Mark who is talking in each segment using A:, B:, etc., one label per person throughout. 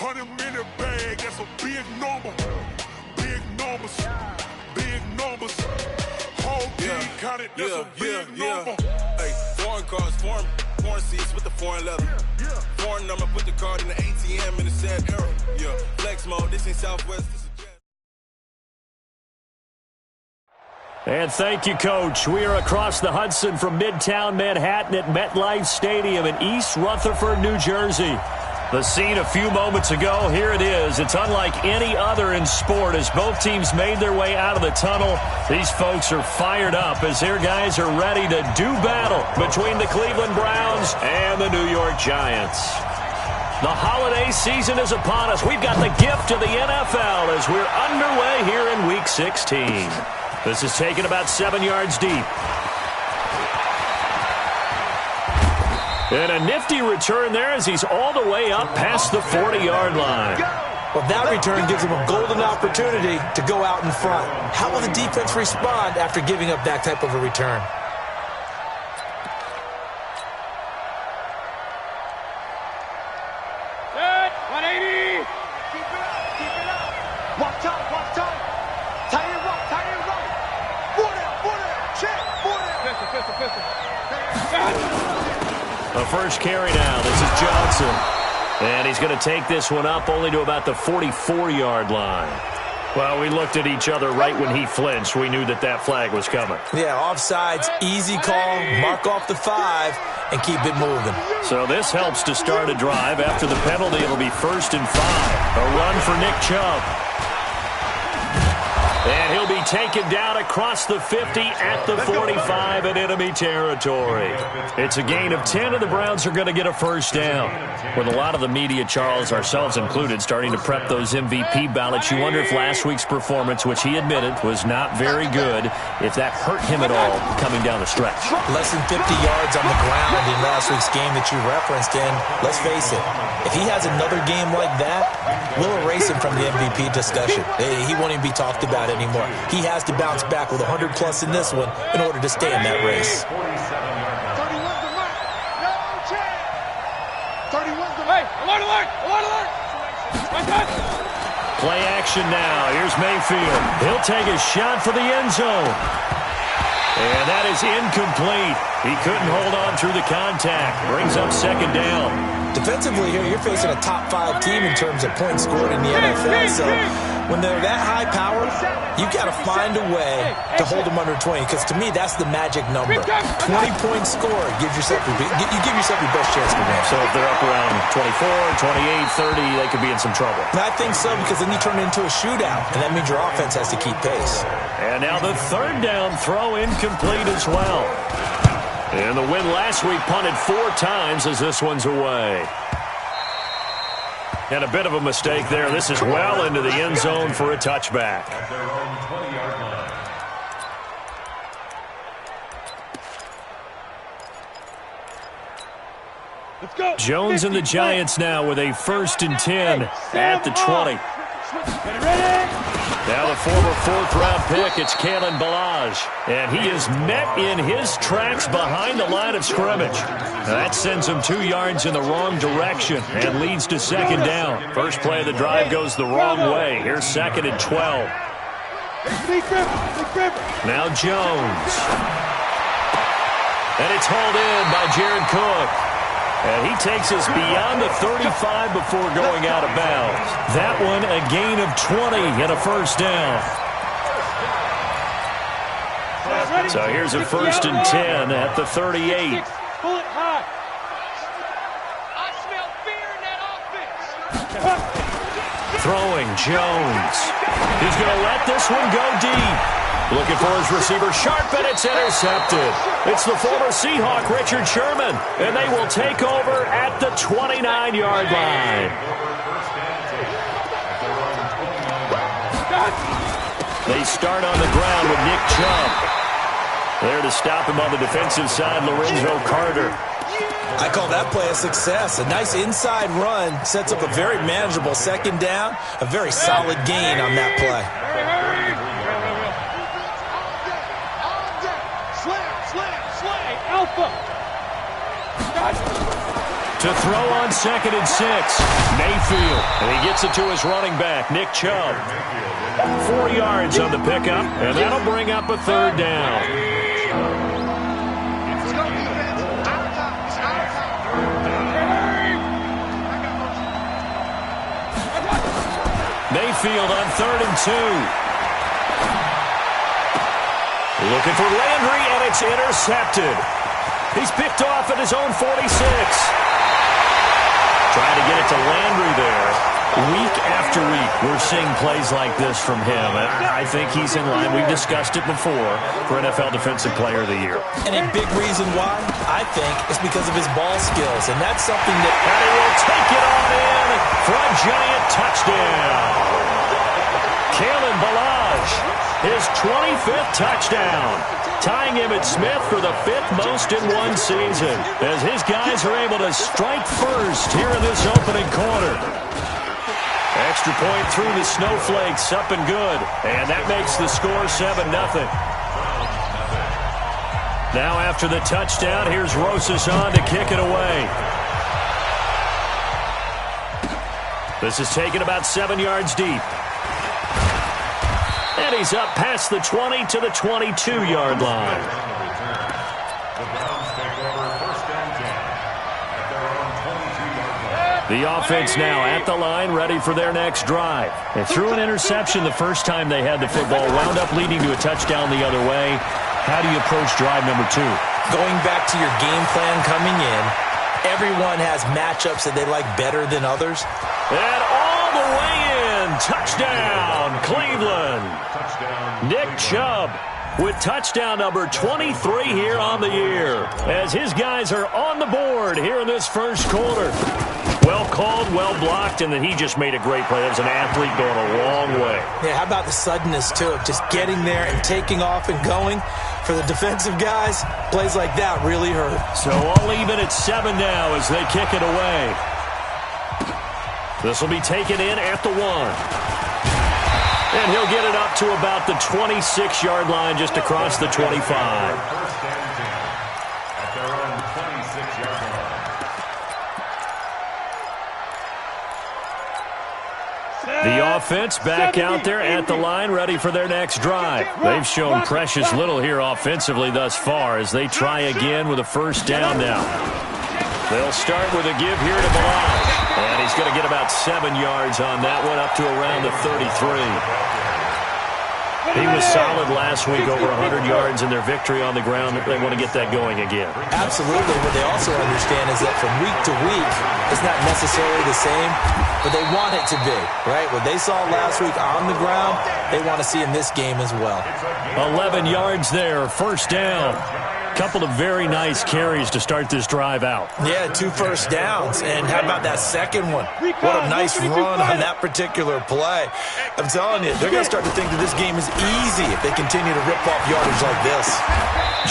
A: 100-minute bag, that's a big number. Big numbers, big numbers. Whole team counted, that's a big number.
B: Hey, foreign cars, foreign seats with the foreign leather. Foreign number, put the card in the ATM in the sad era. Yeah, flex mode, this ain't Southwest, this is Jet.
C: And thank you, Coach. We are across the Hudson from Midtown Manhattan at MetLife Stadium in East Rutherford, New Jersey. The scene a few moments ago, here it is. It's unlike any other in sport as both teams made their way out of the tunnel. These folks are fired up as their guys are ready to do battle between the Cleveland Browns and the New York Giants. The holiday season is upon us. We've got the gift of the NFL as we're underway here in Week 16. This is taken about 7 yards deep. And a nifty return there as he's all the way up past the 40-yard line.
D: Well, that return gives him a golden opportunity to go out in front. How will the defense respond after giving up that type of a return?
E: Set, 180. Keep it up. Watch out, watch out. Tight end right. Four down. Check, 4 down. Pistol.
C: The first carry now. This is Johnson. And he's going to take this one up only to about the 44-yard line. Well, we looked at each other right when he flinched. We knew that that flag was coming.
D: Yeah, offsides, easy call, mark off the 5, and keep it moving.
C: So this helps to start a drive. After the penalty, it'll be 1st and 5. A run for Nick Chubb. And he'll be taken down across the 50 at the 45 in enemy territory. It's a gain of 10, and the Browns are going to get a first down. With a lot of the media, Charles, ourselves included, starting to prep those MVP ballots, you wonder if last week's performance, which he admitted was not very good, if that hurt him at all coming down the stretch.
D: Less than 50 yards on the ground in last week's game that you referenced, and let's face it, if he has another game like that, we'll erase him from the MVP discussion. He won't even be talked about anymore. He has to bounce back with 100-plus in this one in order to stay in that race.
E: 31's the mark. No chance. 31's the mark. Alert.
C: Play action now. Here's Mayfield. He'll take a shot for the end zone. And that is incomplete. He couldn't hold on through the contact. Brings up 2nd down.
D: Defensively here, you're facing a top-5 team in terms of points scored in the NFL. So when they're that high power, you've got to find a way to hold them under 20. Because to me, that's the magic number. 20 points scored gives yourself your best chance to win.
C: So if they're up around 24, 28, 30, they could be in some trouble.
D: And I think so, because then you turn it into a shootout, and that means your offense has to keep pace.
C: And now the 3rd down throw incomplete as well. And the win last week punted 4 times as this one's away. And a bit of a mistake there. This is well into the end zone for a touchback.
E: Let's go.
C: Jones and the Giants now with a 1st and 10 at the 20.
E: Get ready.
C: Now the former 4th-round pick, it's Kalen Ballage. And he is met in his tracks behind the line of scrimmage. Now that sends him 2 yards in the wrong direction and leads to 2nd down. First play of the drive goes the wrong way. Here's 2nd and 12. Now Jones. And it's hauled in by Jared Cook. And he takes us beyond the 35 before going out of bounds. That one a gain of 20 and a first down. So here's a 1st and 10 at the 38.
E: Pull it high. I smell fear in that offense.
C: Throwing Jones. He's going to let this one go deep. Looking for his receiver Sharp, and it's intercepted. It's the former Seahawk, Richard Sherman, and they will take over at the 29-yard line. They start on the ground with Nick Chubb. There to stop him on the defensive side, Lorenzo Carter.
D: I call that play a success. A nice inside run sets up a very manageable 2nd down, a very solid gain on that play.
C: To throw on 2nd and 6. Mayfield. And he gets it to his running back, Nick Chubb. 4 yards on the pickup, and that'll bring up a 3rd down.
E: Let's go, defense. Out of time. It's out of time.
C: Mayfield on 3rd and 2. Looking for Landry, and it's intercepted. He's picked off at his own 46. Trying to get it to Landry there. Week after week, we're seeing plays like this from him. And I think he's in line. We've discussed it before for NFL Defensive Player of the Year.
D: And a big reason why, I think, is because of his ball skills. And that's something that...
C: And he will take it on in for a giant touchdown. Kalen Ballage, his 25th touchdown, tying him at Smith for the 5th most in one season, as his guys are able to strike first here in this opening quarter. Extra point through the Snowflakes, up and good, and that makes the score 7-0. Now after the touchdown, here's Rosas on to kick it away. This is taken about 7 yards deep. And he's up past the 20 to the 22-yard line. The offense now at the line, ready for their next drive. They threw an interception the first time they had the football, wound up leading to a touchdown the other way. How do you approach drive number 2?
D: Going back to your game plan coming in, everyone has matchups that they like better than others.
C: And all the way in, touchdown, Cleveland. Nick Chubb with touchdown number 23 here on the year, as his guys are on the board here in this first quarter. Well called, well blocked, and then he just made a great play. That was an athlete going a long way.
D: Yeah, how about the suddenness, too, of just getting there and taking off and going? For the defensive guys, plays like that really hurt.
C: So all even at 7 now as they kick it away. This will be taken in at the 1. And he'll get it up to about the 26-yard line, just across the 25. The offense back out there at the line, ready for their next drive. They've shown precious little here offensively thus far as they try again with a 1st down now. They'll start with a give here to Ballage. And he's going to get about 7 yards on that one, up to around the 33. He was solid last week, over 100 yards in their victory on the ground. They want to get that going again.
D: Absolutely. What they also understand is that from week to week, it's not necessarily the same, but they want it to be, right? What they saw last week on the ground, they want to see in this game as well.
C: 11 yards there, 1st down. Couple of very nice carries to start this drive out.
D: Yeah, 2 first downs. And how about that second one? What a nice run on that particular play. I'm telling you, they're going to start to think that this game is easy if they continue to rip off yardage like this.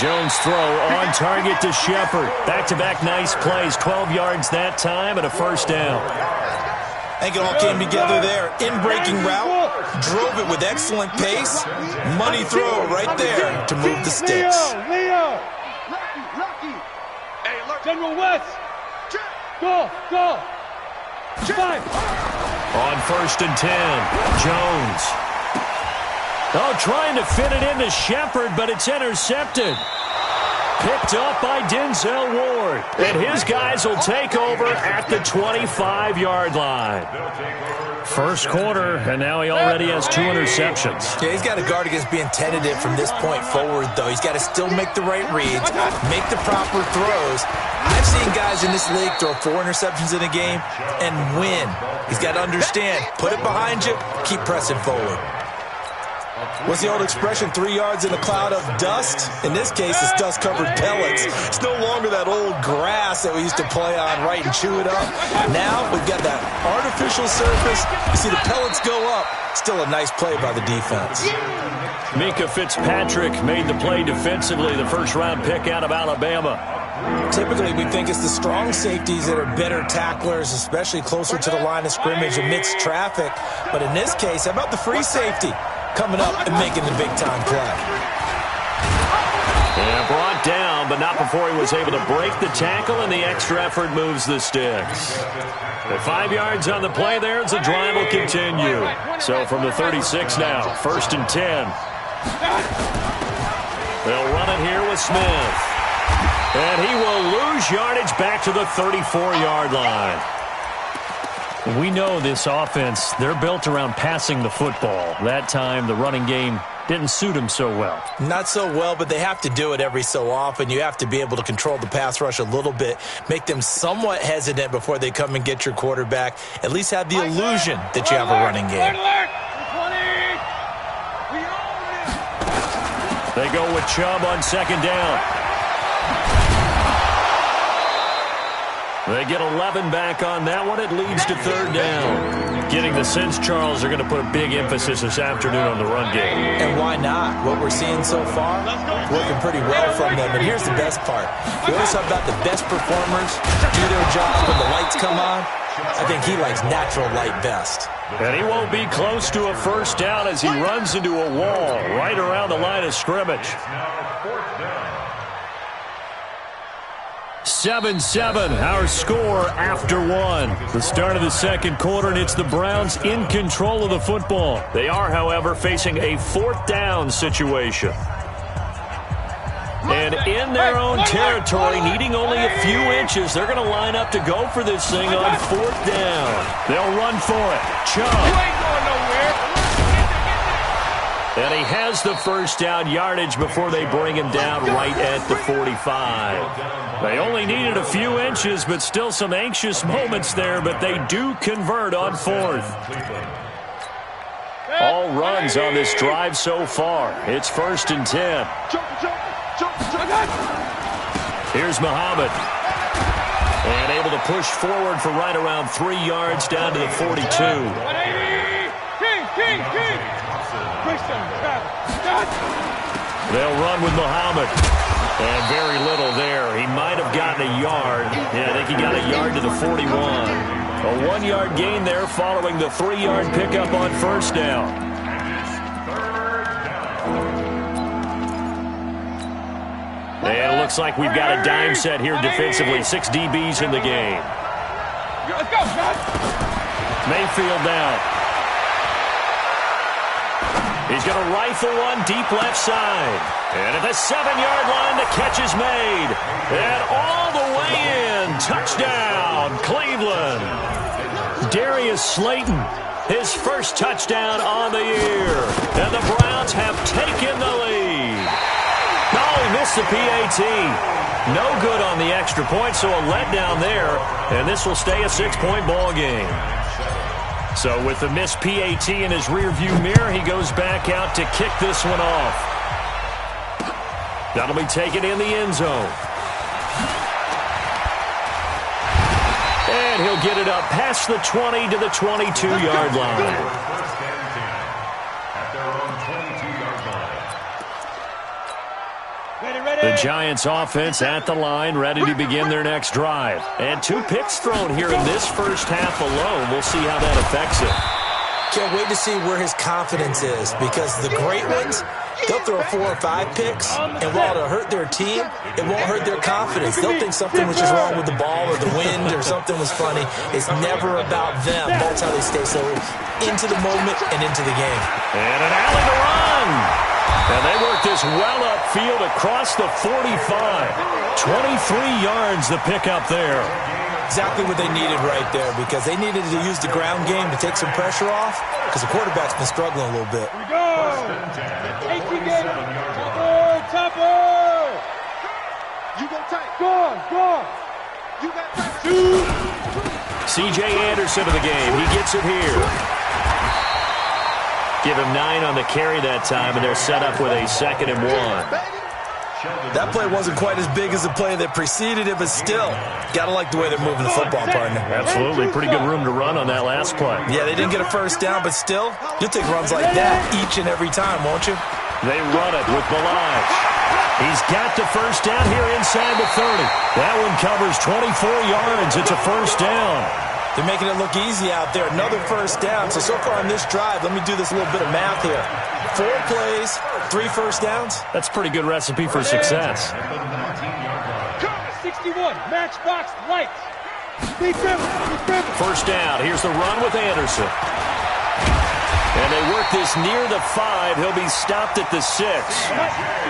C: Jones throw on target to Shepard. Back-to-back nice plays, 12 yards that time and a 1st down.
D: I think it all came together there. In-breaking route, drove it with excellent pace. Money throw right there to move the sticks.
E: Leo. Lucky. Hey, look. General West. Go. 5.
C: On 1st and 10, Jones. Oh, trying to fit it into Shepard, but it's intercepted. Picked up by Denzel Ward. And his guys will take over at the 25-yard line. First quarter, and now he already has 2 interceptions.
D: Yeah, he's got to guard against being tentative from this point forward, though. He's got to still make the right reads, make the proper throws. I've seen guys in this league throw 4 interceptions in a game and win. He's got to understand, put it behind you, keep pressing forward. What's the old expression, 3 yards in a cloud of dust? In this case, it's dust-covered pellets. It's no longer that old grass that we used to play on, right, and chew it up. Now we've got that artificial surface. You see the pellets go up. Still a nice play by the defense.
C: Mika Fitzpatrick made the play defensively, the first-round pick out of Alabama.
D: Typically, we think it's the strong safeties that are better tacklers, especially closer to the line of scrimmage amidst traffic. But in this case, how about the free safety coming up and making the big-time play?
C: Yeah, brought down, but not before he was able to break the tackle, and the extra effort moves the sticks. At 5 yards on the play there, as the drive will continue. So from the 36 now, 1st and 10. They'll run it here with Smith. And he will lose yardage back to the 34-yard line. We know this offense, they're built around passing the football. That time, the running game didn't suit him so well.
D: Not so well, but they have to do it every so often. You have to be able to control the pass rush a little bit, make them somewhat hesitant before they come and get your quarterback. At least have the illusion that you have a running game.
C: They go with Chubb on 2nd down. They get 11 back on that one. It leads to 3rd down. Getting the sense, Charles, are going to put a big emphasis this afternoon on the run game.
D: And why not? What we're seeing so far, working pretty well from them. And here's the best part. We always talk about the best performers do their job when the lights come on. I think he likes natural light best.
C: And he won't be close to a 1st down as he runs into a wall right around the line of scrimmage. 7-7, our score after 1. The start of the 2nd quarter, and it's the Browns in control of the football. They are, however, facing a 4th down situation. And in their own territory, needing only a few inches, they're going to line up to go for this thing on 4th down. They'll run for it. Chubb. And he has the 1st down yardage before they bring him down right at the 45. They only needed a few inches, but still some anxious moments there, but they do convert on 4th. All runs on this drive so far. It's 1st and 10. Here's Muhammad. And able to push forward for right around 3 yards down to the 42. They'll run with Muhammad. And very little there. He might have gotten a yard. Yeah, I think he got a yard to the 41. A 1-yard gain there following the 3-yard pickup on 1st down. And it looks like we've got a dime set here defensively. 6 DBs in the game.
E: Let's go, guys.
C: Mayfield now. He's going to rifle one deep left side. And at the 7-yard line, the catch is made. And all the way in. Touchdown, Cleveland. Darius Slayton, his 1st touchdown on the year. And the Browns have taken the lead. No, he missed the PAT. No good on the extra point, so a letdown there. And this will stay a 6-point ball game. So with the missed PAT in his rearview mirror, he goes back out to kick this one off. That'll be taken in the end zone. And he'll get it up past the 20 to the 22-yard line. The Giants offense at the line, ready to begin their next drive. And 2 picks thrown here in this first half alone. We'll see how that affects it.
D: Can't wait to see where his confidence is, because the great ones, they'll throw 4 or 5 picks, and while it'll hurt their team, it won't hurt their confidence. They'll think something was just wrong with the ball or the wind or something was funny. It's never about them. That's how they stay so into the moment and into the game.
C: And an alley to run. And they work this well upfield across the 45. 23 yards the pickup there.
D: Exactly what they needed right there, because they needed to use the ground game to take some pressure off, because the quarterback's been struggling a little bit.
E: Here we go. 18 gator. Topper. You go tight. Go. You got tight.
C: C.J. Anderson of the game. He gets it here. Give him 9 on the carry that time, and they're set up with a 2nd and 1.
D: That play wasn't quite as big as the play that preceded it, but still, got to like the way they're moving the football, partner.
C: Absolutely. Pretty good room to run on that last play.
D: Yeah, they didn't get a 1st down, but still, you'll take runs like that each and every time, won't you?
C: They run it with Balaj. He's got the 1st down here inside the 30. That one covers 24 yards. It's a 1st down.
D: They're making it look easy out there. Another 1st down. So far on this drive, let me do this little bit of math here. 4 plays, 3 1st downs.
C: That's a pretty good recipe for success.
E: 61, matchbox lights.
C: First down. Here's the run with Anderson. And they work this near the 5. He'll be stopped at the 6.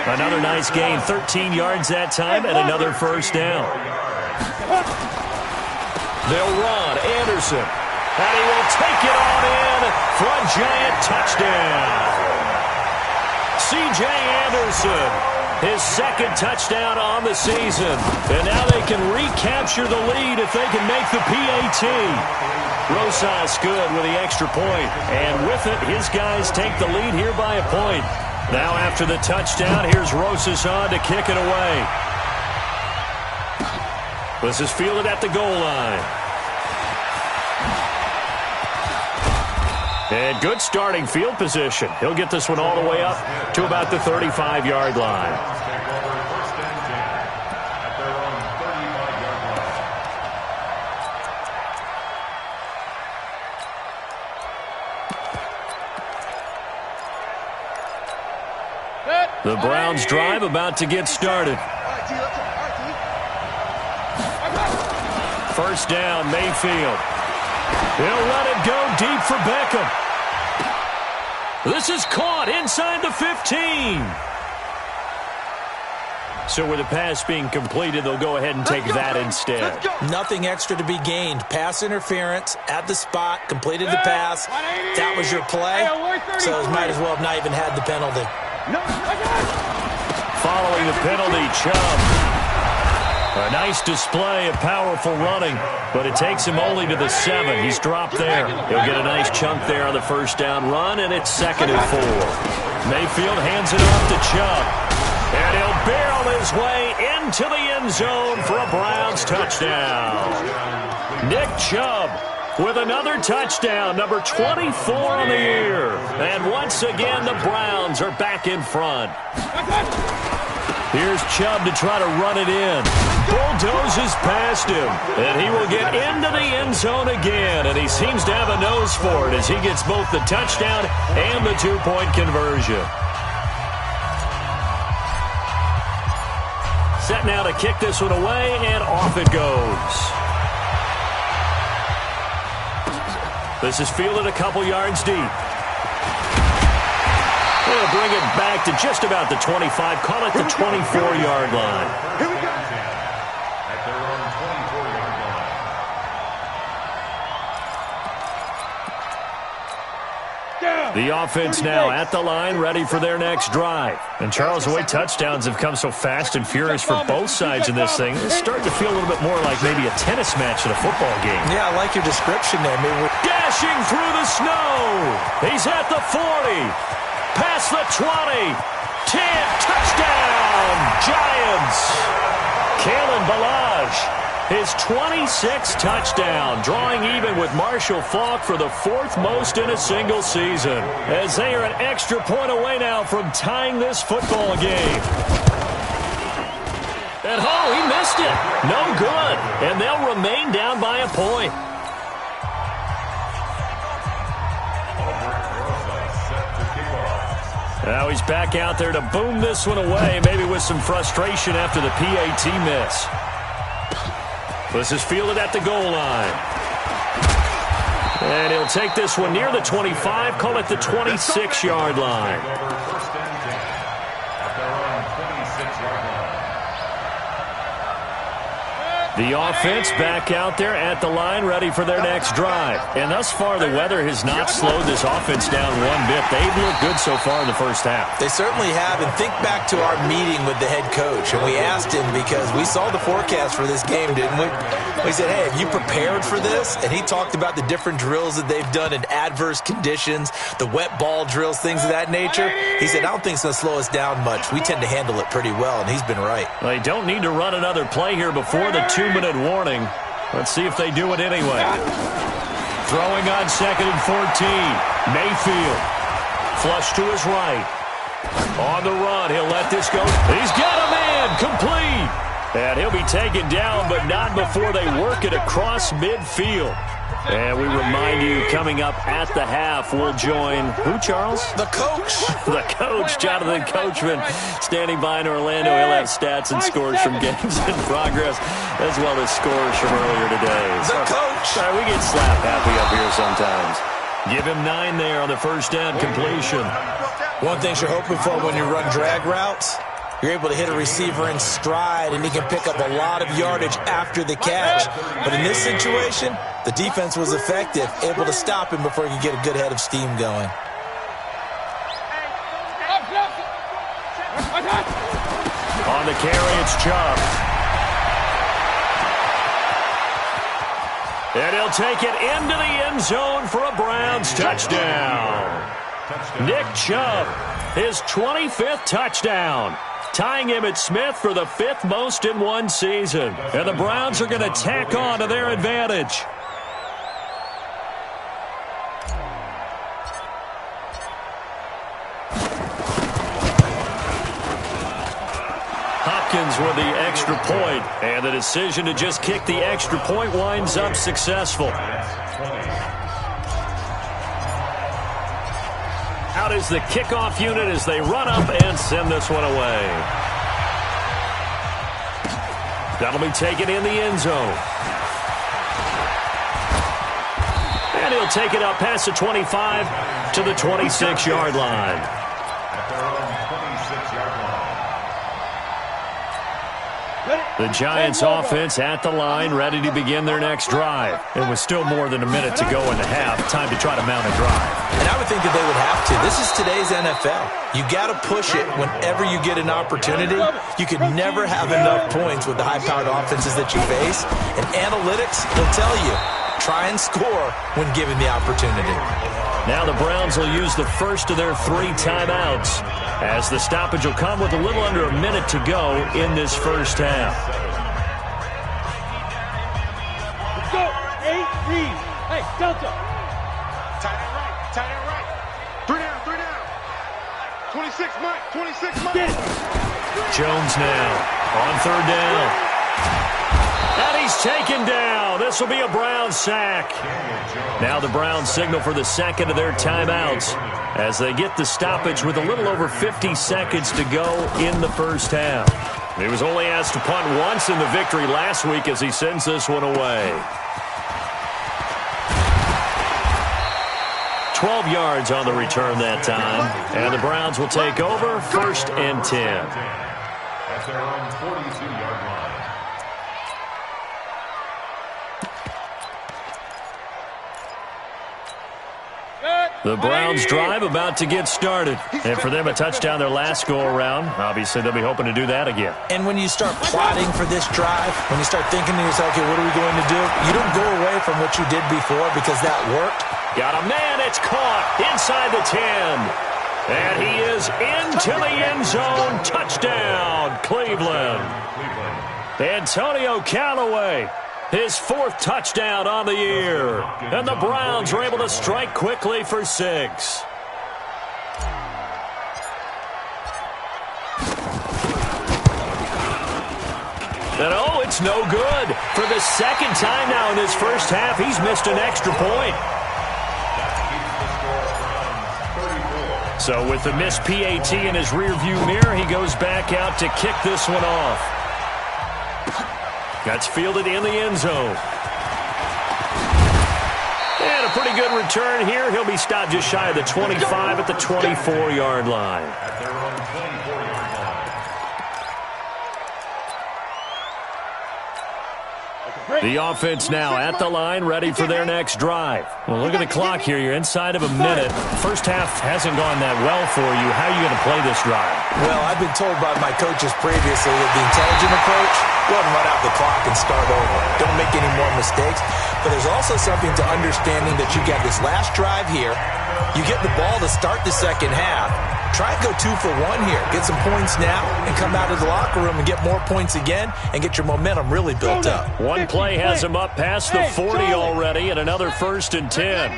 C: Another nice gain. 13 yards that time and another first down. They'll run. Anderson. And he will take it on in for a giant touchdown. C.J. Anderson, his second touchdown on the season. And now they can recapture the lead if they can make the PAT. Rosas good with the extra point. And with it, his guys take the lead here by a point. Now after the touchdown, here's Rosas on to kick it away. This is fielded at the goal line. And good starting field position. He'll get this one all the way up to about the 35-yard line. The Browns drive about to get started. First down, Mayfield. He'll let it go deep for Beckham. This is caught inside the 15. So with the pass being completed, they'll go ahead and take that instead.
D: Nothing extra to be gained. Pass interference at the spot, completed the pass. That was your play, so it might as well have not even had the penalty.
C: Following the penalty, Chubb. A nice display of powerful running, but it takes him only to the 7. He's dropped there. He'll get a nice chunk there on the first down run, and it's 2nd and 4. Mayfield hands it off to Chubb, and he'll barrel his way into the end zone for a Browns touchdown. Nick Chubb with another touchdown, number 24 on the year. And once again, the Browns are back in front. Here's Chubb to try to run it in. Bulldozes past him, and he will get into the end zone again, and he seems to have a nose for it as he gets both the touchdown and the 2-point conversion. Set now to kick this one away, and off it goes. This is fielded a couple yards deep. They'll bring it back to just about the 25. Call it the 24-yard line.
A: Here we go. At their own 24-yard line.
C: The offense now at the line, ready for their next drive. And Charles, the way touchdowns have come so fast and furious for both sides in this thing, it's starting to feel a little bit more like maybe a tennis match in a football game.
D: Yeah, I like your description there.
C: Dashing through the snow. He's at the 40. Past the 20. 10. Touchdown, Giants. Kalen Ballage, his 26th touchdown, drawing even with Marshall Faulk for the 4th most in a single season, as they are an extra point away now from tying this football game. And he missed it. No good. And they'll remain down by a point. Now he's back out there to boom this one away, maybe with some frustration after the PAT miss. This is fielded at the goal line. And he'll take this one near the 25, call it the 26-yard line. The offense back out there at the line, ready for their next drive. And thus far, the weather has not slowed this offense down one bit. They've looked good so far in the first half.
D: They certainly have. And think back to our meeting with the head coach. And we asked him, because we saw the forecast for this game, didn't we? We said, hey, have you prepared for this? And he talked about the different drills that they've done in adverse conditions, the wet ball drills, things of that nature. He said, I don't think it's going to slow us down much. We tend to handle it pretty well, and he's been right.
C: They don't need to run another play here before the 2-minute warning. Let's see if they do it anyway. Throwing on 2nd and 14. Mayfield. Flush to his right. On the run, he'll let this go. He's got a man. Complete. And he'll be taken down, but not before they work it across midfield. And we remind you, coming up at the half, we'll join who, Charles?
D: The coach.
C: The coach, Jonathan Coachman, standing by in Orlando. He'll have stats and scores from games in progress, as well as scores from earlier today.
D: The coach.
C: Sorry, we get slap happy up here sometimes. Give him 9 there on the first down completion.
D: One thing you're hoping for when you run drag routes, you're able to hit a receiver in stride, and he can pick up a lot of yardage after the catch. But in this situation, the defense was effective, able to stop him before he could get a good head of steam going.
C: On the carry, it's Chubb. And he'll take it into the end zone for a Browns touchdown. Nick Chubb, his 25th touchdown, tying Emmitt Smith for the 5th most in one season. And the Browns are going to tack on to their advantage. Hopkins with the extra point, and the decision to just kick the extra point winds up successful. Out is the kickoff unit as they run up and send this one away. That'll be taken in the end zone. And he'll take it up past the 25 to the 26-yard line. The Giants offense at the line, ready to begin their next drive. And with still more than a minute to go in the half, time to try to mount a drive.
D: And I would think that they would have to. This is today's NFL. You got to push it whenever you get an opportunity. You can never have enough points with the high-powered offenses that you face. And analytics will tell you, try and score when given the opportunity.
C: Now the Browns will use the first of their 3 timeouts, as the stoppage will come with a little under a minute to go in this first half.
E: Let's go. 8 read. Hey, Delta. Tight end right. 3 down. 26 Mike.
C: Jones now on 3rd down. And he's taken down. This will be a Browns sack. Now the Browns signal for the second of their timeouts as they get the stoppage with a little over 50 seconds to go in the first half. He was only asked to punt once in the victory last week as he sends this one away. 12 yards on the return that time. And the Browns will take over 1st and 10.
F: That's their own 42-yard line.
C: The Browns drive about to get started. And for them, a touchdown their last go-around. Obviously, they'll be hoping to do that again.
D: And when you start plotting for this drive, when you start thinking to yourself, okay, what are we going to do? You don't go away from what you did before because that worked.
C: Got a man. It's caught inside the 10. And he is into the end zone. Touchdown, Cleveland. Antonio Callaway, his 4th touchdown on the year. And the Browns are able to strike quickly for 6. And oh, it's no good. For the 2nd time now in this first half, he's missed an extra point. So with the missed PAT in his rearview mirror, he goes back out to kick this one off. That's fielded in the end zone. And a pretty good return here. He'll be stopped just shy of the 25 at the 24-yard line.
F: At their own 24-yard line.
C: The offense now at the line, ready for their next drive. Well, look at the clock here. You're inside of a minute. First half hasn't gone that well for you. How are you going to play this drive?
D: Well, I've been told by my coaches previously that the intelligent approach, go ahead and run out the clock and start over. Don't make any more mistakes. But there's also something to understanding that you get this last drive here. You get the ball to start the second half. Try and go 2 for 1 here. Get some points now and come out of the locker room and get more points again and get your momentum really built up.
C: One play has him up past the 40 already, and another 1st and 10.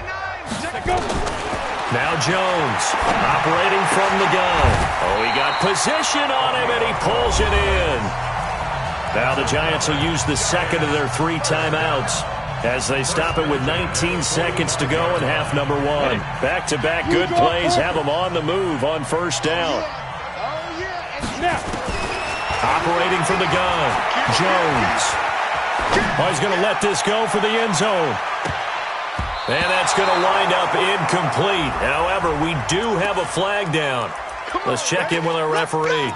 C: Now Jones operating from the gun. Oh, he got position on him, and he pulls it in. Now the Giants will use the 2nd of their 3 timeouts. as they stop it with 19 seconds to go in half number one. Back-to-back good plays have them on the move on first down. Operating from the gun, Jones. Oh, he's going to let this go for the end zone. And that's going to wind up incomplete. However, we do have a flag down. Let's check in with our referee.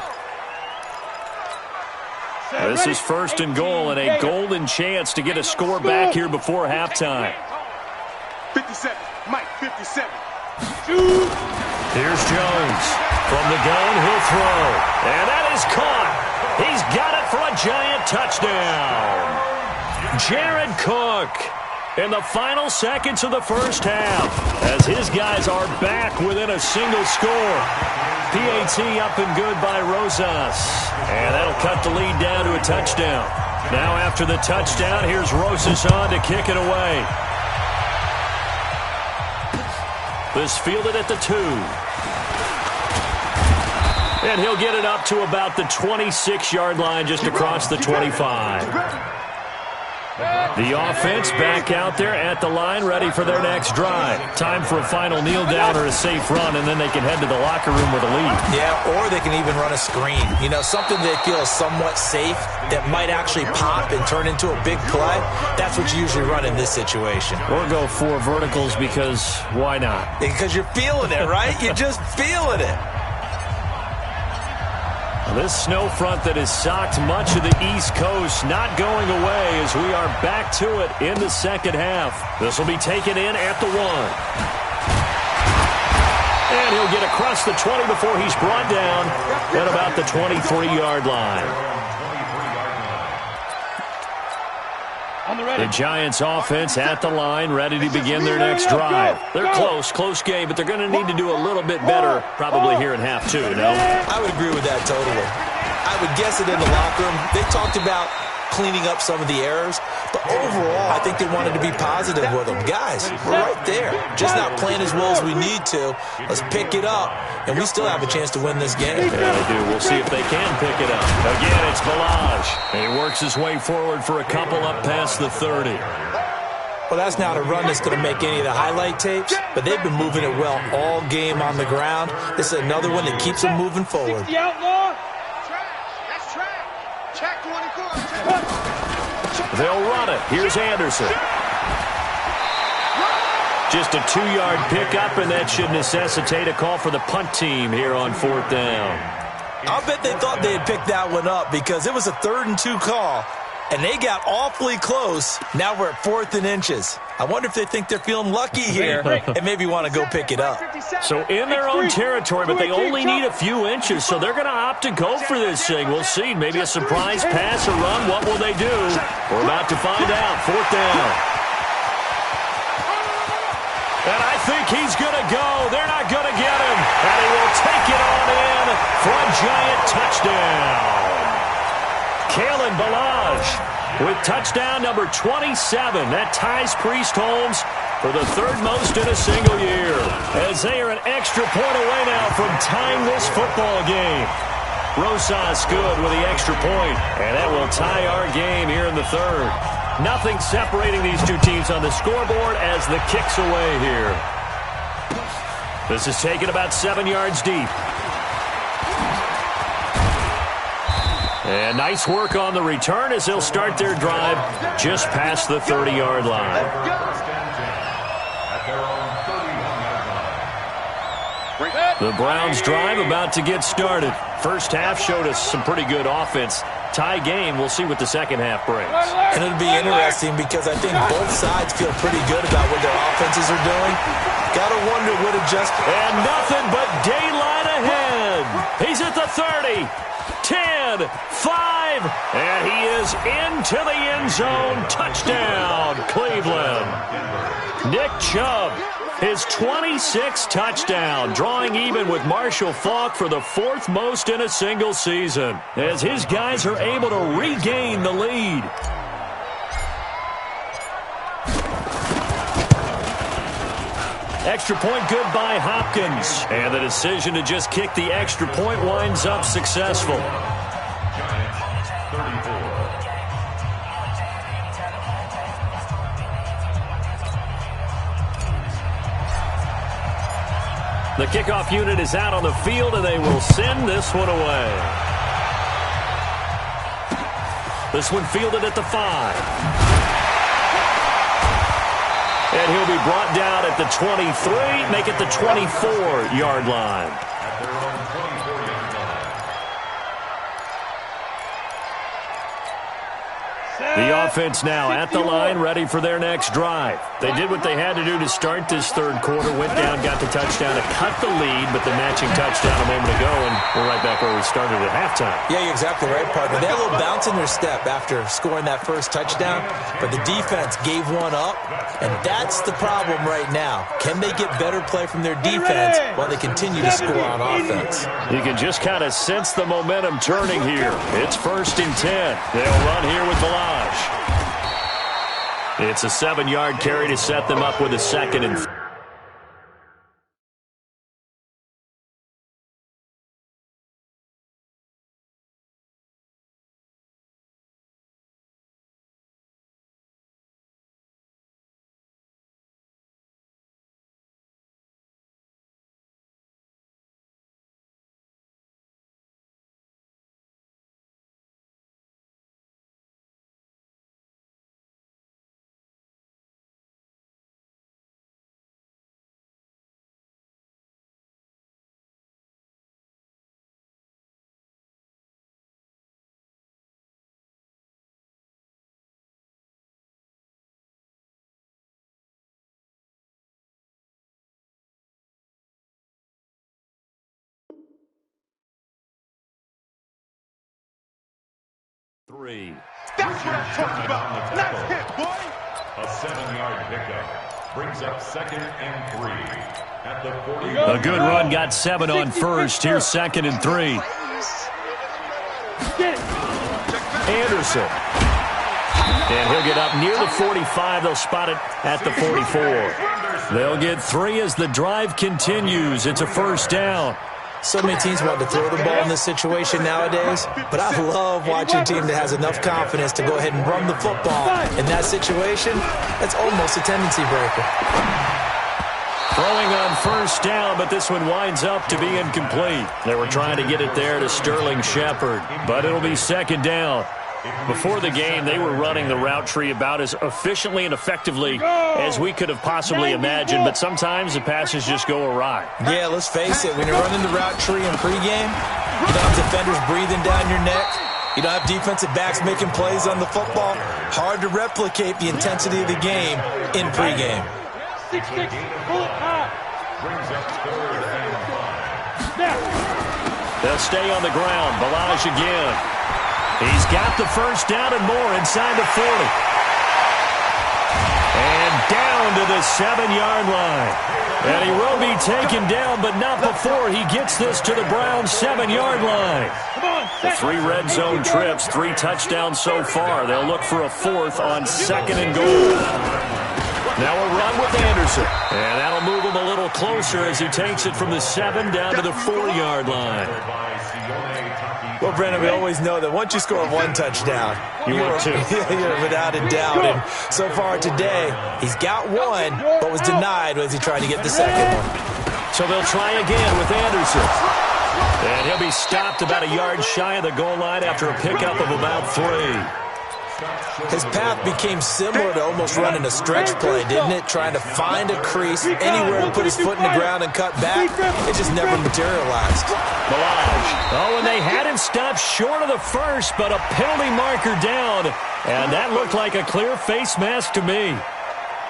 C: This is first and goal and a golden chance to get a score back here before halftime.
E: 57, Mike, 57.
C: Here's Jones. From the gun, he'll throw. And that is caught. He's got it for a giant touchdown. Jared Cook in the final seconds of the first half as his guys are back within a single score. PAT up and good by Rosas. And that'll cut the lead down to a touchdown. Now after the touchdown, here's Rosas on to kick it away. This fielded at the 2. And he'll get it up to about the 26-yard line just across the 25. The offense back out there at the line, ready for their next drive. Time for a final kneel down or a safe run, and then they can head to the locker room with a lead. Yeah, or they can even run a screen. You know, something they feel is somewhat safe that might actually pop and turn into a big play. That's what you usually run in this situation. Or go 4 verticals because why not? Because you're feeling it, right? You're just feeling it. This snow front that has socked much of the East Coast not going away as we are back to it in the second half. This will be taken in at the 1. And he'll get across the 20 before he's brought down at about the 23-yard line. The Giants offense at the line, ready to begin their next drive. They're close game, but they're going to need to do a little bit better probably here in half 2, no? I would agree with that totally. I would guess it in the locker room. They talked about cleaning up some of the errors, but overall, I think they wanted to be positive with them. Guys, we're right there. Just not playing as well as we need to. Let's pick it up, and we still have a chance to win this game. Yeah, they do. We'll see if they can pick it up. Again, it's Balaj. And he works his way forward for a couple up past the 30. Well, that's not a run that's going to make any of the highlight tapes, but they've been moving it well all game on the ground. This is another one that keeps them moving forward. They'll run it. Here's Anderson. Just a 2-yard pickup, and that should necessitate a call for the punt team here on 4th down. I'll bet they thought they had picked that one up because it was a 3rd and 2 call, and they got awfully close. Now we're at 4th and inches. I wonder if they think they're feeling lucky here and maybe want to go pick it up. So in their own territory, but they only need a few inches, so they're going to opt to go for this thing. We'll see. Maybe a surprise pass or run. What will they do? We're about to find out. 4th down. And I think he's going to go. They're not going to get him. And he will take it on in for a giant touchdown. Kalen Balaj with touchdown number 27. That ties Priest Holmes for the 3rd most in a single year. As they are an extra point away now from tying this football game. Rosas good with the extra point, and that will tie our game here in the 3rd. Nothing separating these two teams on the scoreboard as the kick's away here. This is taken about 7 yards deep. And nice work on the return as they'll start their drive just past the 30-yard line. The Browns drive about to get started. First half showed us some pretty good offense. Tie game, we'll see what the second half brings. And it'll be interesting because I think both sides feel pretty good about what their offenses are doing. Gotta wonder what adjustment. And nothing but daylight ahead. He's at the 30. 10, 5, and he is into the end zone. Touchdown, Cleveland. Nick Chubb, his 26th touchdown, drawing even with Marshall Faulk for the 4th most in a single season, as his guys are able to regain the lead. Extra point good by Hopkins. And the decision to just kick the extra point winds up successful. The kickoff unit is out on the field, and they will send this one away. This one fielded at the 5. And he'll be brought down at the 23, make it the 24-yard line.
F: At their own 24-yard line.
C: The offense now at the line, ready for their next drive. They did what they had to do to start this third quarter, went down, got the touchdown to cut the lead, but the matching touchdown a moment ago, and we're right back where we started at halftime.
D: Yeah, you're exactly right, partner. They had a little bounce in their step after scoring that first touchdown, but the defense gave one up, and that's the problem right now. Can they get better play from their defense while they continue to score on offense?
C: You can just kind of sense the momentum turning here. It's 1st and 10. They'll run here with Balaj. It's a 7-yard carry to set them up with a 2nd and 3.
E: That's what I'm talking about. Nice hit, boy.
F: A 7-yard pickup brings up 2nd and 3 at the 40.
C: A good run got 7 on first. Here's 2nd and 3. Anderson. And he'll get up near the 45. They'll spot it at the 44. They'll get 3 as the drive continues. It's a 1st down.
D: So many teams want to throw the ball in this situation nowadays, but I love watching a team that has enough confidence to go ahead and run the football. In that situation, that's almost a tendency breaker.
C: Throwing on 1st down, but this one winds up to be incomplete. They were trying to get it there to Sterling Shepard, but it'll be 2nd down. Before the game, they were running the route tree about as efficiently and effectively as we could have possibly imagined, but sometimes the passes just go awry.
D: Yeah, let's face it. When you're running the route tree in pregame, you don't have defenders breathing down your neck. You don't have defensive backs making plays on the football. Hard to replicate the intensity of the game in pregame.
E: 6-6, pull it high.
F: Brings up 3rd and 5.
C: They'll stay on the ground. Balaj again. He's got the 1st down and more inside the 40. And down to the 7-yard line. And he will be taken down, but not before he gets this to the Browns' 7-yard line. The 3 red zone trips, 3 touchdowns so far. They'll look for a 4th on 2nd and goal. Now a run with Anderson. And that'll move him a little closer as he takes it from the 7 down to the 4-yard line.
D: Well, Brennan, we always know that once you score 1 touchdown,
C: you want 2.
D: You're without a doubt. And so far today, he's got 1, but was denied as he tried to get the 2nd one.
C: So they'll try again with Anderson. And he'll be stopped about a yard shy of the goal line after a pickup of about 3.
D: His path became similar to almost running a stretch play, didn't it? Trying to find a crease, anywhere to put his foot in the ground and cut back. It just never materialized.
C: Balaj. Oh, and they had him stopped short of the 1st, but a penalty marker down. And that looked like a clear face mask to me.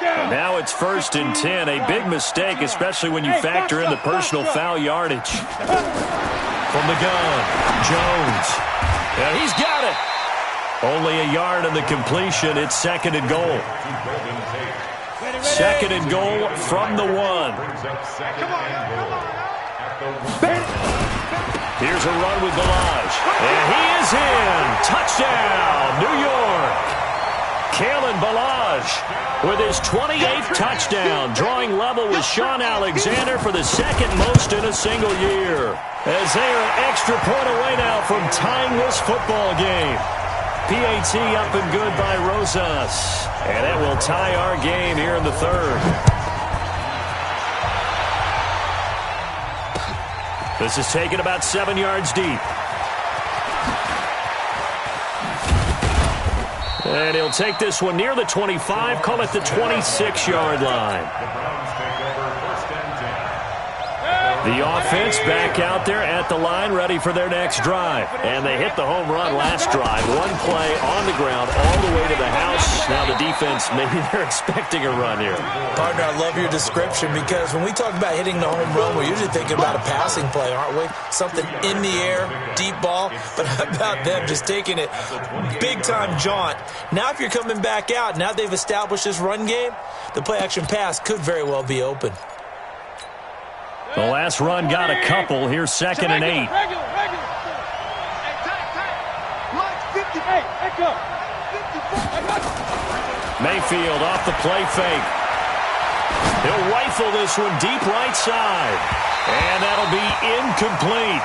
C: And now it's 1st and 10. A big mistake, especially when you factor in the personal foul yardage. From the gun, Jones. And he's got it. Only a yard on the completion. It's 2nd and goal. 2nd and goal from the 1. Here's a run with Balaj. And he is in. Touchdown, New York. Kalen Balaj with his 28th touchdown, drawing level with Sean Alexander for the 2nd most in a single year. As they are an extra point away now from tying this football game. PAT up and good by Rosas. And that will tie our game here in the 3rd. This is taken about 7 yards deep. And he'll take this one near the 25, call it the 26-yard line. The offense back out there at the line, ready for their next drive. And they hit the home run last drive. One play on the ground all the way to the house. Now the defense, maybe they're expecting a run here.
D: Partner, I love your description because when we talk about hitting the home run, we're usually thinking about a passing play, aren't we? Something in the air, deep ball. But how about them just taking it big-time jaunt? Now if you're coming back out, now they've established this run game, the play-action pass could very well be open.
C: The last run got a couple. Here's 2nd and 8.
E: Regular.
C: Mayfield off the play fake. He'll rifle this one deep right side. And that'll be incomplete.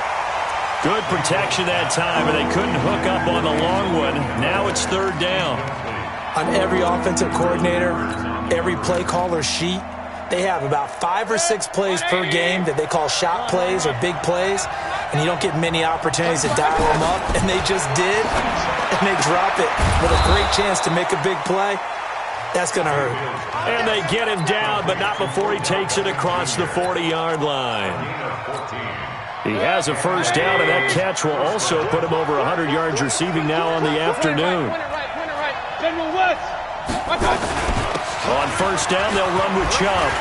C: Good protection that time, and they couldn't hook up on the long one. Now it's 3rd down.
D: On every offensive coordinator, every play caller sheet, they have about 5 or 6 plays per game that they call shot plays or big plays, and you don't get many opportunities to dial them up, and they just did, and they drop it with a great chance to make a big play. That's going to hurt.
C: And they get him down, but not before he takes it across the 40-yard line. He has a first down, and that catch will also put him over 100 yards receiving now on the afternoon. On first down, they'll run with Chubb.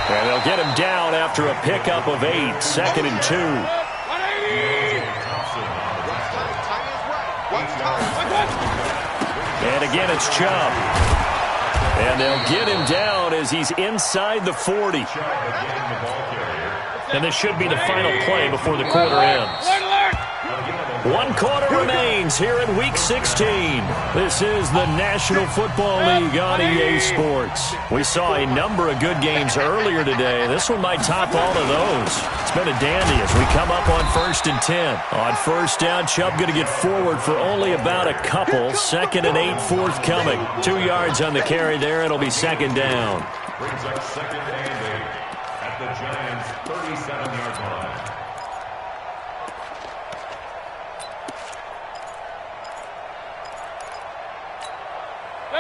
C: And they'll get him down after a pickup of 8, 2nd and 2. And again, it's Chubb. And they'll get him down as he's inside the 40. And this should be the final play before the quarter ends. 1 quarter remains here in Week 16. This is the National Football League on EA Sports. We saw a number of good games earlier today. This one might top all of those. It's been a dandy as we come up on 1st and 10. On first down, Chubb going to get forward for only about a couple. 2nd and 8 forthcoming. 2 yards on the carry there. It'll be 2nd down.
F: Brings up 2nd and 8 at the Giants' 37-yard line.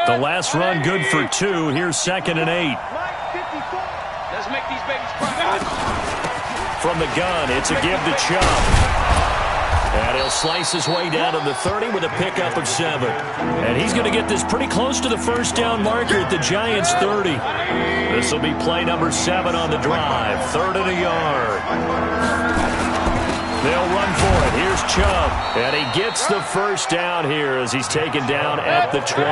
C: The last run good for 2. Here's 2nd and 8.
E: Let's make these babies cry.
C: From the gun, it's a give to Chubb. And he'll slice his way down to the 30 with a pickup of 7. And he's going to get this pretty close to the first down marker at the Giants' 30. This will be play number 7 on the drive. 3rd and a yard. They'll run for it. Here's Chubb. And he gets the first down here as he's taken down at the 24.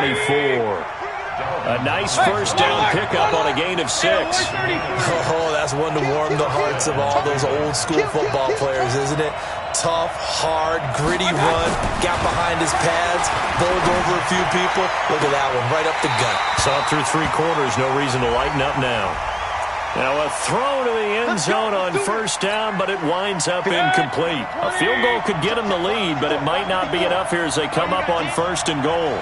C: A nice first down pickup on a gain of 6.
D: Oh, that's one to warm the hearts of all those old school football players, isn't it? Tough, hard, gritty run. Got behind his pads. Bowled over a few people. Look at that one, right up the gut.
C: Saw it through 3 quarters. No reason to lighten up now. Now a throw to the end zone on first down, but it winds up incomplete. A field goal could get them the lead, but it might not be enough here as they come up on 1st and goal.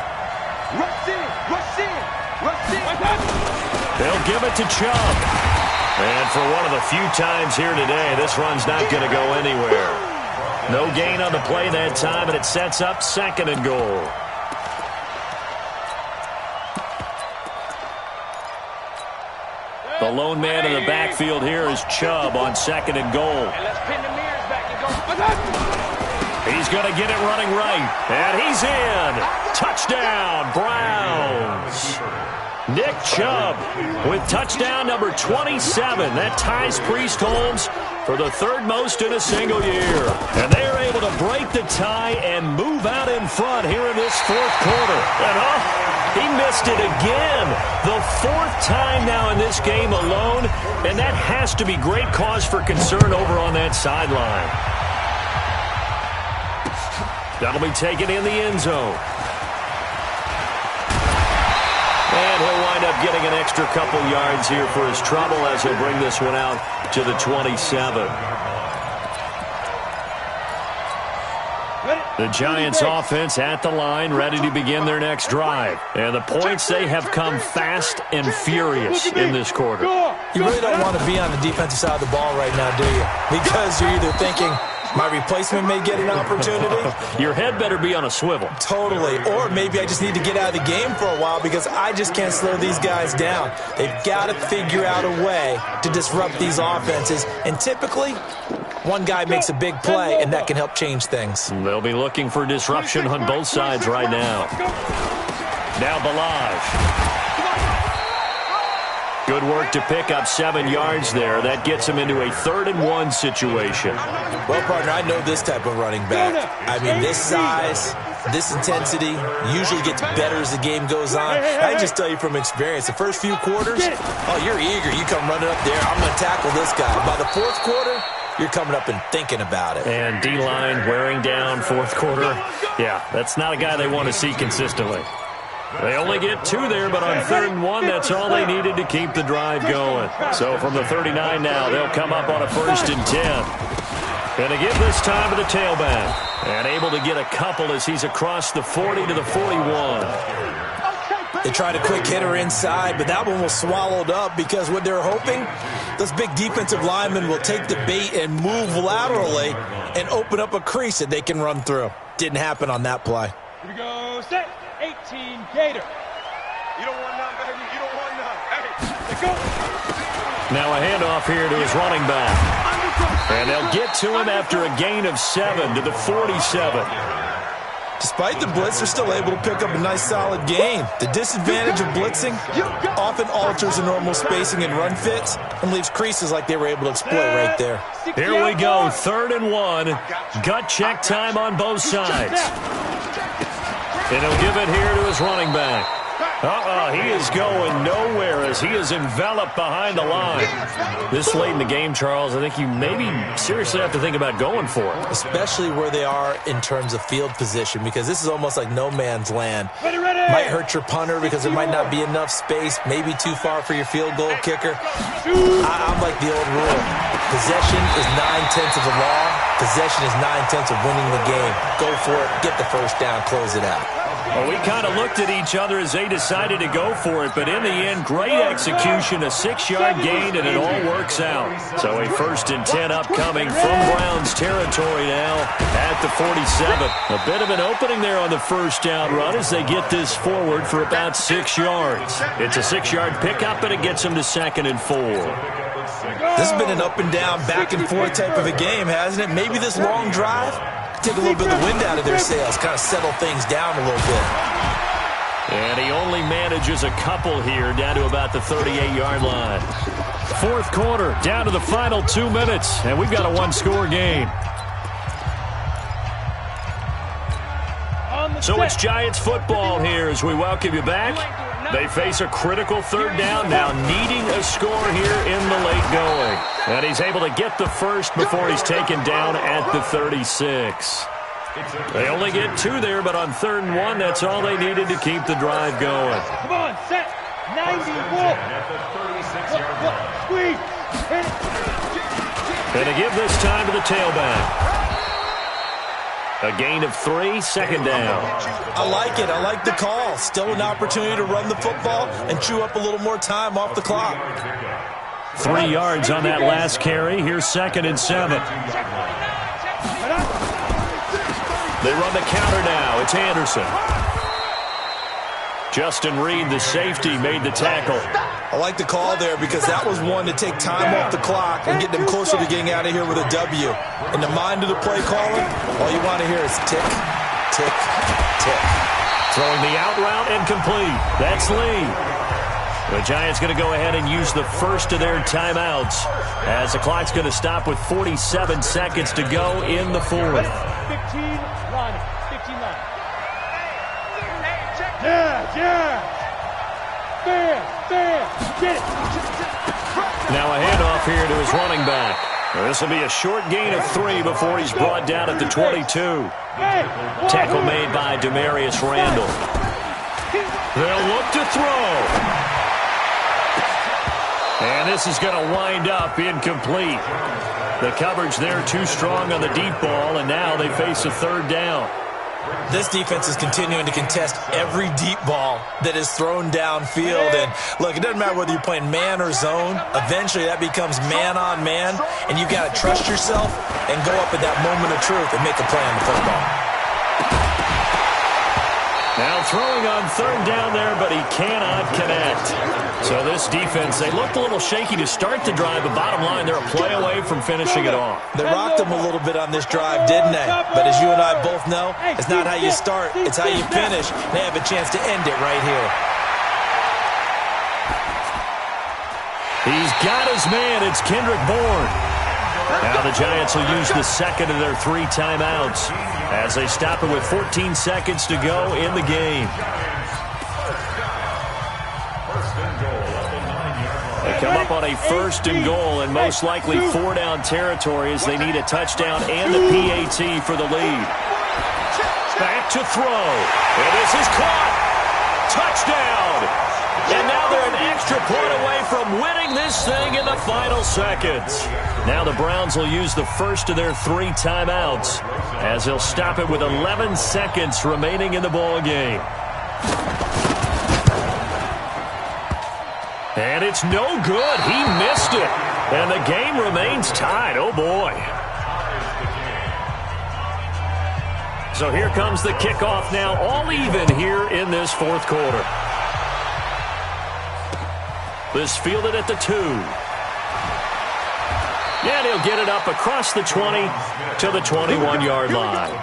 C: They'll give it to Chubb. And for one of the few times here today, this run's not going to go anywhere. No gain on the play that time, and it sets up 2nd and goal. The lone man in the backfield here is Chubb on 2nd and goal. He's going to get it running right. And he's in. Touchdown, Browns. Nick Chubb with touchdown number 27. That ties Priest Holmes for the 3rd most in a single year. And they are able to break the tie and move out in front here in this 4th quarter. And he missed it again. The 4th time now in this game alone. And that has to be great cause for concern over on that sideline. That'll be taken in the end zone. And he'll wind up getting an extra couple yards here for his trouble as he'll bring this one out to the 27. The Giants offense at the line, ready to begin their next drive. And the points, they have come fast and furious in this quarter.
D: You really don't want to be on the defensive side of the ball right now, do you? Because you're either thinking, my replacement may get an opportunity.
C: Your head better be on a swivel.
D: Totally. Or maybe I just need to get out of the game for a while because I just can't slow these guys down. They've got to figure out a way to disrupt these offenses. And typically, one guy makes a big play, and that can help change things.
C: They'll be looking for disruption on both sides right now. Now Balaj. Good work to pick up 7 yards there. That gets him into a 3rd and 1 situation.
D: Well, partner, I know this type of running back. I mean, this size, this intensity usually gets better as the game goes on. I just tell you from experience, the first few quarters, oh, you're eager. You come running up there. I'm going to tackle this guy. By the 4th quarter, you're coming up and thinking about it.
C: And D-line wearing down 4th quarter. Yeah, that's not a guy they want to see consistently. They only get 2 there, but on 3rd and 1, that's all they needed to keep the drive going. So from the 39 now, they'll come up on a 1st and 10. And they give this time to the tailback. And able to get a couple as he's across the 40 to the 41.
D: They tried a quick hitter inside, but that one was swallowed up because what they're hoping, those big defensive linemen will take the bait and move laterally and open up a crease that they can run through. Didn't happen on that play.
E: Here we go, set. 18 Gator. You don't want none, baby. You don't want none. Hey, let's go.
C: Now a handoff here to his running back. And they'll get to him after a gain of 7 to the 47.
D: Despite the blitz, they're still able to pick up a nice solid gain. The disadvantage of blitzing often alters the normal spacing and run fits and leaves creases like they were able to exploit right there.
C: Here we go, 3rd and 1. Gut check time on both sides. And he'll give it here to his running back. He is going nowhere as he is enveloped behind the line. This late in the game, Charles, I think you maybe seriously have to think about going for it.
D: Especially where they are in terms of field position, because this is almost like no man's land. Might hurt your punter because there might not be enough space, maybe too far for your field goal kicker. I'm like the old rule. Possession is 9/10 of the law. Possession is 9/10 of winning the game. Go for it, get the first down, close it out.
C: Well, we kind of looked at each other as they decided to go for it, but in the end, great execution, a 6-yard gain, and it all works out. So a 1st and 10 upcoming from Browns territory now at the 47. A bit of an opening there on the 1st down run as they get this forward for about 6 yards. It's a 6-yard pickup, and it gets them to 2nd and 4.
D: This has been an up and down, back and forth type of a game, hasn't it? Maybe this long drive take a little bit of the wind out of their sails, kind of settle things down a little bit.
C: And he only manages a couple here down to about the 38-yard line. 4th quarter, down to the final 2 minutes, and we've got a 1-score game. So it's Giants football here as we welcome you back. They face a critical 3rd down now, needing a score here in the late going. And he's able to get the first before he's taken down at the 36. They only get 2 there, but on 3rd and 1, that's all they needed to keep the drive going.
E: Come on, set. 90, walk. Squeeze.
C: And they give this time to the tailback. A gain of 3, 2nd down.
D: I like it. I like the call. Still an opportunity to run the football and chew up a little more time off the clock.
C: 3 yards on that last carry. Here's 2nd and 7. They run the counter now. It's Anderson. Justin Reed, the safety, made the tackle.
D: I like the call there because that was one to take time off the clock and get them closer to getting out of here with a W. In the mind of the play calling, all you want to hear is tick, tick, tick.
C: Throwing the out route and complete. That's Lee. The Giants going to go ahead and use the first of their timeouts as the clock's going to stop with 47 seconds to go in the 4th.
E: 15 line. 15 line. Yeah. Fair. Get it.
C: Now a handoff here to his running back. This will be a short gain of 3 before he's brought down at the 22. Tackle made by Demarius Randall. They'll look to throw. And this is going to wind up incomplete. The coverage there too strong on the deep ball, and now they face a 3rd down.
D: This defense is continuing to contest every deep ball that is thrown downfield. And look, it doesn't matter whether you're playing man or zone. Eventually that becomes man on man, and you've got to trust yourself and go up at that moment of truth and make a play on the football.
C: Now throwing on third down there, but he cannot connect. So this defense, they looked a little shaky to start the drive, but bottom line, they're a play away from finishing it off.
D: They rocked them a little bit on this drive, didn't they? But as you and I both know, it's not how you start, it's how you finish. They have a chance to end it right here.
C: He's got his man. It's Kendrick Bourne. Now the Giants will use the second of their 3 timeouts as they stop it with 14 seconds to go in the game. They come up on a 1st and goal and most likely 4-down territory as they need a touchdown and the PAT for the lead. Back to throw. And this is caught. Touchdown. And now they're an extra point away from winning this thing in the final seconds. Now the Browns will use the first of their 3 timeouts as they'll stop it with 11 seconds remaining in the ball game. And it's no good. He missed it. And the game remains tied. Oh, boy. So here comes the kickoff now, all even here in this 4th quarter. This fielded at the 2. And he'll get it up across the 20 to the 21-yard line.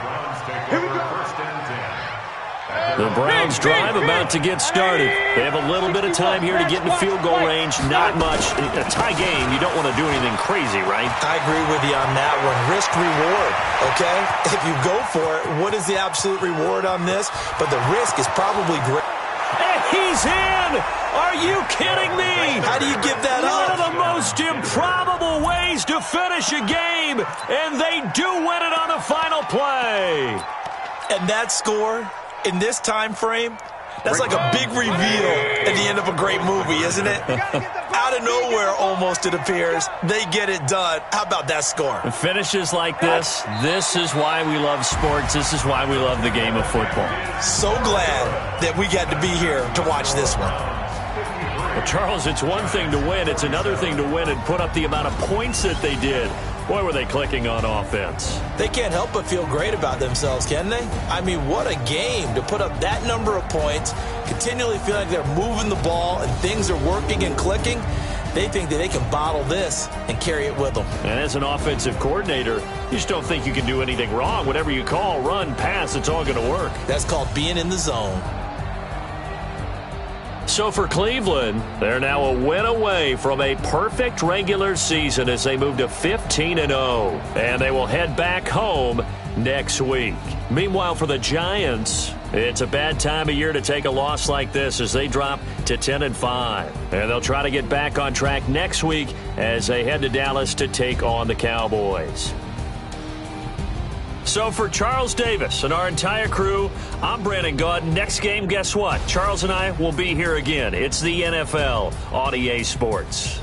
C: The Browns drive about to get started. They have a little bit of time here to get into field goal range. Not much. A tie game, you don't want to do anything crazy, right?
D: I agree with you on that one. Risk reward, okay? If you go for it, what is the absolute reward on this? But the risk is probably great.
C: And he's in! Are you kidding me?
D: How do you give that up?
C: One of the most improbable ways to finish a game, and they do win it on the final play.
D: And that score in this time frame, that's like a big reveal at the end of a great movie, isn't it? Out of nowhere, almost, it appears. They get it done. How about that score?
C: Finishes like this is why we love sports. This is why we love the game of football.
D: So glad that we got to be here to watch this one.
C: Well, Charles, it's one thing to win. It's another thing to win and put up the amount of points that they did. Boy, were they clicking on offense.
D: They can't help but feel great about themselves, can they? I mean, what a game to put up that number of points, continually feel like they're moving the ball and things are working and clicking. They think that they can bottle this and carry it with them.
C: And as an offensive coordinator, you just don't think you can do anything wrong. Whatever you call, run, pass, it's all going to work.
D: That's called being in the zone.
C: So for Cleveland, they're now a win away from a perfect regular season as they move to 15-0. And they will head back home next week. Meanwhile, for the Giants, it's a bad time of year to take a loss like this as they drop to 10-5. And they'll try to get back on track next week as they head to Dallas to take on the Cowboys. So for Charles Davis and our entire crew, I'm Brandon Gaud. Next game, guess what? Charles and I will be here again. It's the NFL on EA Sports.